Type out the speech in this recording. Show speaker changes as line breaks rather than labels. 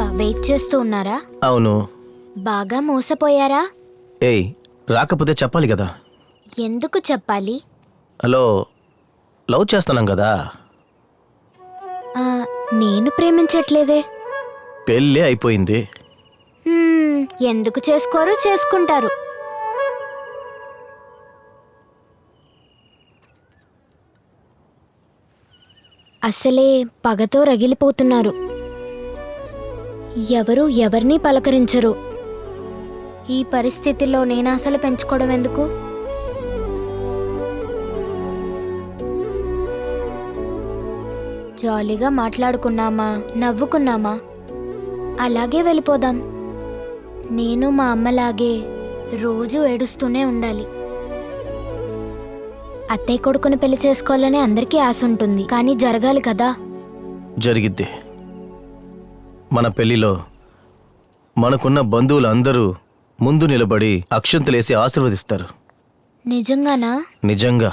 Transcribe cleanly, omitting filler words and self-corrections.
Wait చేస్తూ ఉన్నారా?
అవును.
బాగా మోసపోయారా?
ఏయ్, రాకపోతే చెప్పాలి కదా.
ఎందుకు చెప్పాలి?
హలో, లవ్ చేస్తున్నాం కదా.
ఆ, నేను ప్రేమించట్లేదే.
పెళ్ళి అయిపోయింది.
ఎందుకు చేసుకోరు? చేసుకుంటారు. అసలే పగతో రగిలిపోతున్నారు. ఎవరు ఎవరిని పలకరించరు. ఈ పరిస్థితిలో నేను అసలు పెంచుకోవడం ఎందుకు? జాలీగా మాట్లాడుకున్నామా, నవ్వుకున్నామా, అలాగే వెళ్ళిపోదాం. నేను మా అమ్మలాగే రోజు ఏడుస్తూనే ఉండాలి. అత్తయ్య కొడుకుని పెళ్లి చేసుకోవాలని అందరికీ ఆశ ఉంటుంది, కానీ జరగాలి కదా.
జరిగిద్ది. మన పెళ్లిలో మనకున్న బంధువులు అందరూ ముందు నిలబడి అక్షంతలేసి ఆశీర్వదిస్తారు.
నిజంగానా?
నిజంగా.